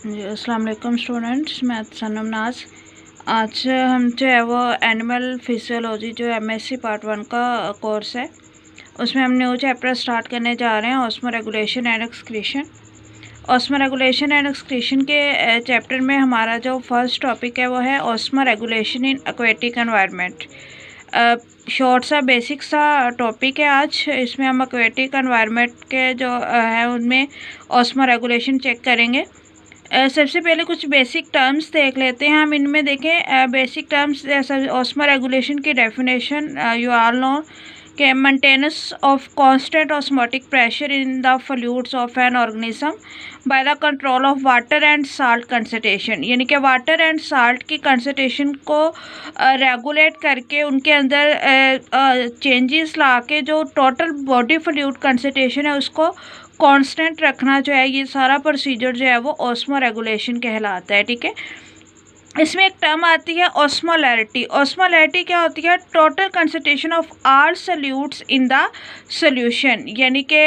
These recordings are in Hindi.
जी अस्सलाम वालेकुम स्टूडेंट्स, मैं सनम नाज। आज हम जो है वो एनिमल फिजियोलॉजी जो एमएससी पार्ट 1 का कोर्स है, उसमें हम न्यू चैप्टर स्टार्ट करने जा रहे हैं, osmo regulation and excretion. Osmo regulation and excretion के चैप्टर में हमारा जो फर्स्ट टॉपिक है वो है osmo regulation in aquatic environment. Short सा बेसिक सा टॉपिक है आज। इसमें हम एक्वेटिक एनवायरनमेंट के जो है उनमें ऑस्मो रेगुलेशन चेक करेंगे। सबसे पहले कुछ बेसिक टर्म्स देख लेते हैं हम। इनमें देखें बेसिक टर्म्स जैसे ऑस्मो रेगुलेशन की डेफिनेशन यू ऑल नो कि maintenance of constant osmotic pressure in the fluids of an organism by the control of water and salt concentration, यानी कि वाटर एंड साल्ट की कंसंट्रेशन को रेगुलेट करके उनके अंदर चेंजेस ला के जो टोटल बॉडी फ्लूइड कंसंट्रेशन है उसको कांस्टेंट रखना जो है, ये सारा प्रोसीजर जो है वो ऑस्मो रेगुलेशन कहलाता है। ठीक है, इसमें एक टर्म आती है ऑस्मोलैरिटी। ऑस्मोलैरिटी क्या होती है? Total concentration of all solutes in the solution, यानी कि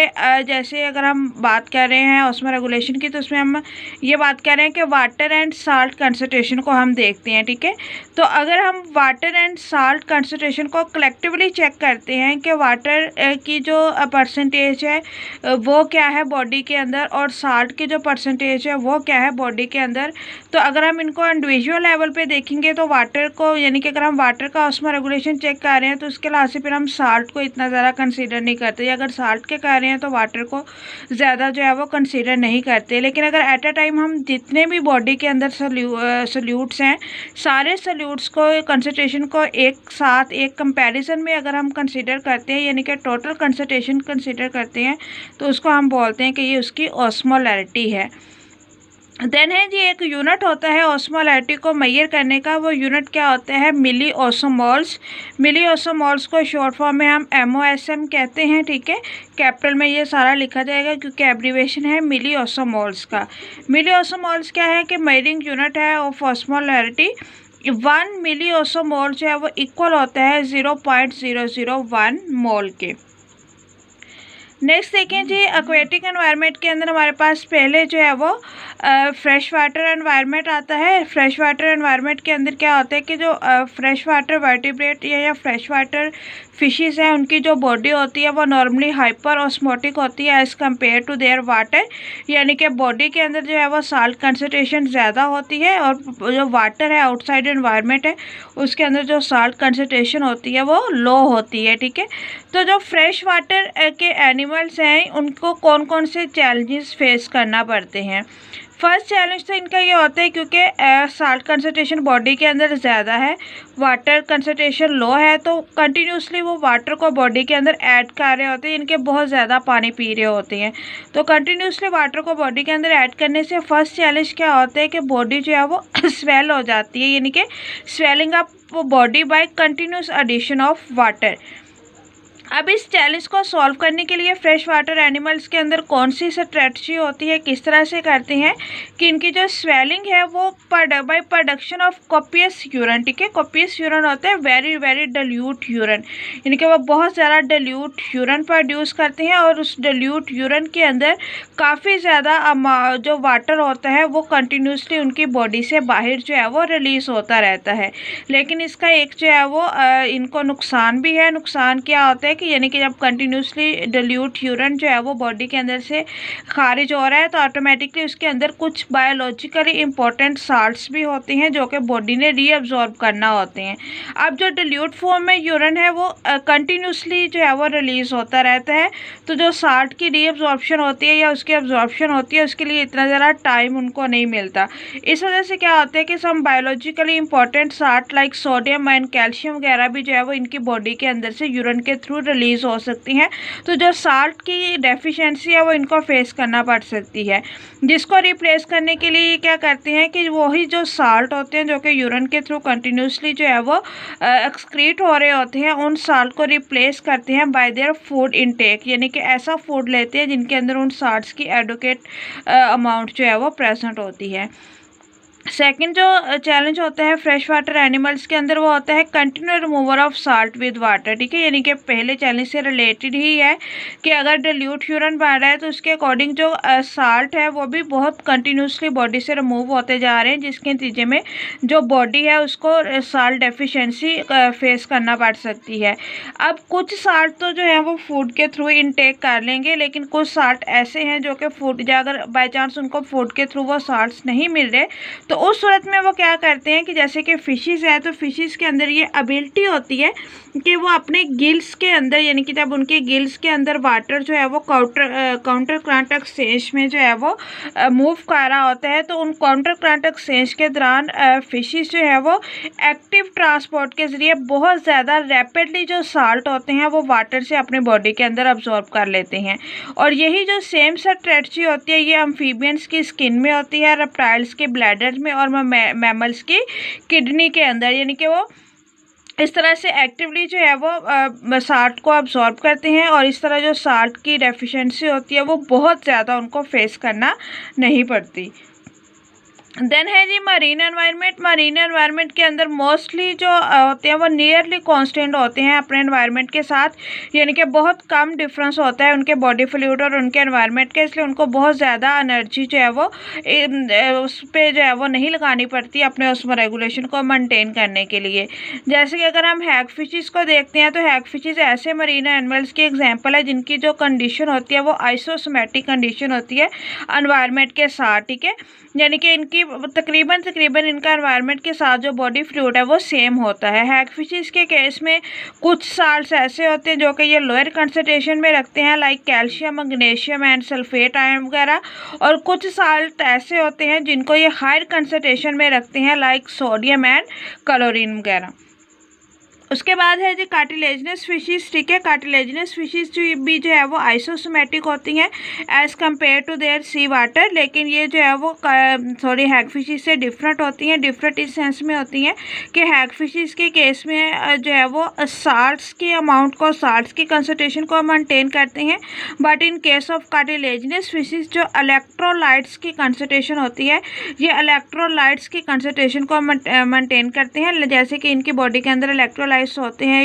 जैसे अगर हम बात कर रहे हैं ऑस्मो रेगुलेशन की, तो उसमें हम ये बात कर रहे हैं कि वाटर एंड साल्ट कंसंट्रेशन को हम देखते हैं। ठीक है, तो अगर हम वाटर एंड साल्ट कंसंट्रेशन को कलेक्टिवली चेक करते हैं कि वाटर की जो परसेंटेज है वो क्या है बॉडी के अंदर, और साल्ट की जो परसेंटेज है वो क्या है बॉडी के अंदर, तो अगर हम इनको इंडिविजुअल लेवल पे देखेंगे तो वाटर को, यानी कि अगर हम वाटर का ऑस्मो रेगुलेशन चेक कर रहे हैं तो उसके लिहाज से फिर हम साल्ट को इतना ज़्यादा कंसीडर नहीं करते, या अगर साल्ट के कर रहे हैं तो वाटर को ज़्यादा जो है वो कंसीडर नहीं करते। लेकिन अगर एट अ टाइम हम जितने भी बॉडी के अंदर सॉल्यूट्स हैं, सारे सॉल्यूट्स को कंसंट्रेशन को एक साथ एक कंपैरिजन में अगर हम कंसीडर करते हैं, यानी कि टोटल कंसंट्रेशन कंसीडर करते हैं, तो उसको हम बोलते हैं कि ये उसकी ऑस्मोलैरिटी है। देन है जी एक यूनिट होता है ऑस्मोलैरिटी को मेजर करने का, वो यूनिट क्या होता है? मिली ओसोमोल्स। मिली ओसोमोल्स को शॉर्ट फॉर्म में हम MOSM कहते हैं। ठीक है, कैपिटल में ये सारा लिखा जाएगा क्योंकि एब्रीवेशन है मिली ओसोमोल्स का। मिली ओसोमोल्स क्या है कि मेजरिंग यूनिट है ऑफ ऑस्मोलैरिटी। 1 मिली ओसोमोल जो है वो इक्वल होता है 0.001 मोल के। नेक्स्ट देखें जी, एक्वेटिक एनवायरनमेंट के अंदर हमारे पास पहले जो है वो फ्रेश वाटर एनवायरनमेंट आता है। फ्रेश वाटर एनवायरनमेंट के अंदर क्या होता है कि जो फ्रेश वाटर वर्टिब्रेट या फ्रेश वाटर फिशेस हैं, उनकी जो बॉडी होती है वो नॉर्मली हाइपर ऑस्मोटिक होती है as compare to their water, यानी कि बॉडी के अंदर जो है वो साल्ट कंसनट्रेशन ज़्यादा होती है, और जो वाटर है आउटसाइड एनवायरनमेंट है उसके अंदर जो साल्ट कंसनट्रेशन होती है वो लो होती है। ठीक है, तो जो फ्रेश वाटर के एनिमल्स हैं उनको कौन कौन से चैलेंजेस फेस करना पड़ते हैं? फर्स्ट चैलेंज तो इनका ये होता है क्योंकि साल्ट कंसनट्रेशन बॉडी के अंदर ज़्यादा है, वाटर कंसनट्रेशन लो है, तो कंटिन्यूसली वो वाटर को बॉडी के अंदर ऐड कर रहे होते हैं, इनके बहुत ज़्यादा पानी पी रहे होते हैं। तो कंटिन्यूसली वाटर को बॉडी के अंदर ऐड करने से फर्स्ट चैलेंज क्या होता है कि बॉडी जो है वो स्वेल हो जाती है, यानी कि swelling up body by continuous addition of water. अब इस चैलेंज को सॉल्व करने के लिए फ्रेश वाटर एनिमल्स के अंदर कौन सी स्ट्रेटजी होती है, किस तरह से करते हैं कि इनकी जो स्वेलिंग है वो by production of copious urine. ठीक है, कॉपियस यूरिन होता है वेरी वेरी डिल्यूट यूरिन, यानी कि वो बहुत ज़्यादा डिल्यूट यूरिन प्रोड्यूस करते हैं, और उस डिल्यूट यूरिन के अंदर काफ़ी ज़्यादा जो वाटर होता है वो कंटिन्यूसली उनकी बॉडी से बाहर जो है वो रिलीज़ होता रहता है। लेकिन इसका एक जो है वो इनको नुकसान भी है। नुकसान क्या होता है कि यानी कि जब कंटिन्यूसली डिल्यूट यूरिन जो है वो बॉडी के अंदर से खारिज हो रहा है तो ऑटोमेटिकली उसके अंदर कुछ बायोलॉजिकली इंपॉर्टेंट साल्ट्स भी होते हैं जो कि बॉडी ने रीअब्जॉर्ब करना होते हैं। अब जो डिल्यूट फॉर्म में यूरिन है वो कंटिन्यूसली जो है वो रिलीज़ होता रहता है, तो जो साल्ट की रीअब्जॉर्प्शन होती है या उसकी अब्जॉर्प्शन होती है उसके लिए इतना ज़्यादा टाइम उनको नहीं मिलता। इस वजह से क्या होता है कि some biologically important salt like sodium and calcium वगैरह भी जो है वो इनकी बॉडी के अंदर से यूरिन के थ्रू रिलीज़ हो सकती हैं, तो जो साल्ट की डेफिशिएंसी है वो इनको फेस करना पड़ सकती है, जिसको रिप्लेस करने के लिए क्या करते हैं कि वही जो साल्ट होते हैं जो कि यूरिन के थ्रू कंटिन्यूसली जो है वो एक्सक्रीट हो रहे होते हैं, उन साल्ट को रिप्लेस करते हैं बाय देयर फूड इनटेक, यानी कि ऐसा फूड लेते हैं जिनके अंदर उन साल्ट्स की एडुकेट अमाउंट जो है वो प्रेजेंट होती है। सेकंड जो चैलेंज होता है फ्रेश वाटर एनिमल्स के अंदर वो होता है continue removal of salt with water, ठीक है। यानी कि पहले चैलेंज से रिलेटेड ही है कि अगर डिल्यूट यूरिन बन रहा है तो उसके अकॉर्डिंग जो साल्ट है वो भी बहुत कंटिन्यूसली बॉडी से रिमूव होते जा रहे हैं, जिसके नतीजे में जो बॉडी है उसको साल्ट डेफिशिएंसी फेस करना पड़ सकती है। अब कुछ साल्ट तो जो है वो फूड के थ्रू इनटेक कर लेंगे, लेकिन कुछ साल्ट ऐसे हैं जो कि फूड अगर बाई चांस उनको फूड के थ्रू वो साल्ट नहीं मिल रहे तो उस सूरत में वो क्या करते हैं कि जैसे कि फिशेस है तो फिशेस के अंदर ये एबिलिटी होती है कि वो अपने गिल्स के अंदर, यानी कि जब उनके गिल्स के अंदर वाटर जो है वो काउंटर करंट एक्सचेंज में जो है वो मूव कर रहा होता है, तो उन काउंटर करंट एक्सचेंज के दौरान फिशेस जो है वो एक्टिव ट्रांसपोर्ट के ज़रिए बहुत ज़्यादा रैपिडली जो साल्ट होते हैं वो वाटर से अपने बॉडी के अंदर अब्जॉर्ब कर लेते हैं। और यही जो सेम स्ट्रेटजी होती है ये एम्फीबियंस की स्किन में होती है, रेप्टाइल्स के ब्लैडर में और मैमल्स की किडनी के अंदर, यानी कि वो इस तरह से एक्टिवली जो है वो साल्ट को अब्जॉर्ब करते हैं और इस तरह जो साल्ट की डेफिशिएंसी होती है वो बहुत ज़्यादा उनको फेस करना नहीं पड़ती। देन है जी मरीन एनवायरनमेंट। मरीन एनवायरनमेंट के अंदर मोस्टली जो होते हैं वो नियरली कांस्टेंट होते हैं अपने एनवायरनमेंट के साथ, यानी कि बहुत कम डिफरेंस होता है उनके बॉडी फ्लूइड और उनके एनवायरनमेंट के, इसलिए उनको बहुत ज़्यादा एनर्जी जो है वो उस पर जो है वो नहीं लगानी पड़ती अपने उसमें रेगुलेशन को मेंटेन करने के लिए। जैसे कि अगर हम हैग फिशेस को देखते हैं तो हैग फिशेस ऐसे मरीन एनिमल्स की एग्जाम्पल है जिनकी जो कंडीशन होती है वो आइसोसोमेटिक कंडीशन होती है एनवायरनमेंट के साथ, ठीक है। यानी कि इनकी तकरीबन इनका एनवायरनमेंट के साथ जो बॉडी फ्लूइड है वो सेम होता है। हैग फिशेस के केस में कुछ साल्ट्स ऐसे होते हैं जो कि ये लोअर कंसंट्रेशन में रखते हैं like calcium, magnesium and sulphate ion वगैरह, और कुछ साल्ट ऐसे होते हैं जिनको ये हायर कंसंट्रेशन में रखते हैं लाइक सोडियम एंड क्लोरीन वगैरह। उसके बाद है जी कार्टिलेजिनस फिशेस, ठीक है। कार्टिलेजिनस फिशेस जो है वो आइसोसोमेटिक होती हैं as compare to their sea water, लेकिन ये जो है वो थोड़ी हैग फिशेस से डिफरेंट होती हैं। डिफरेंट इस सेंस में होती हैं कि हैग फिशेस के केस में जो है वो साल्ट्स की अमाउंट को, साल्ट्स की कंसंट्रेशन को मेंटेन करते हैं, but in case of cartilaginous fishes जो इलेक्ट्रोलाइट्स की कंसंट्रेशन होती है ये इलेक्ट्रोलाइट्स की कंसंट्रेशन को मेंटेन करते हैं। जैसे कि इनकी बॉडी के अंदर इलेक्ट्रोलाइट्स होते हैं,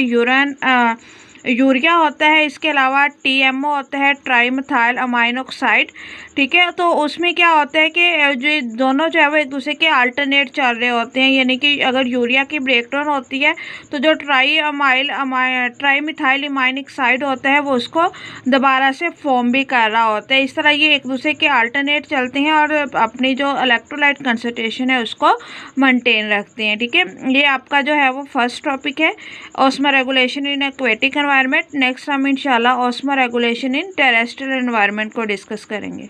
यूरिया होता है, इसके अलावा TMO होता है, ट्राईमिथाइल अमाइन ऑक्साइड, ठीक है। तो उसमें क्या होता है कि जो दोनों जो है वो एक दूसरे के अल्टरनेट चल रहे होते हैं, यानी कि अगर यूरिया की ब्रेकडाउन होती है तो जो ट्राईमिथाइल अमाइन ऑक्साइड होता है वो उसको दोबारा से फॉर्म भी कर रहा होता है। इस तरह ये एक दूसरे के अल्टरनेट चलते हैं और अपनी जो इलेक्ट्रोलाइट कंसंट्रेशन है उसको मेंटेन रखते हैं, ठीक है। ये आपका जो है वो फर्स्ट टॉपिक है osmo regulation in aquatic environment. Next हम इंशाल्लाह osmo regulation in terrestrial environment को डिस्कस करेंगे।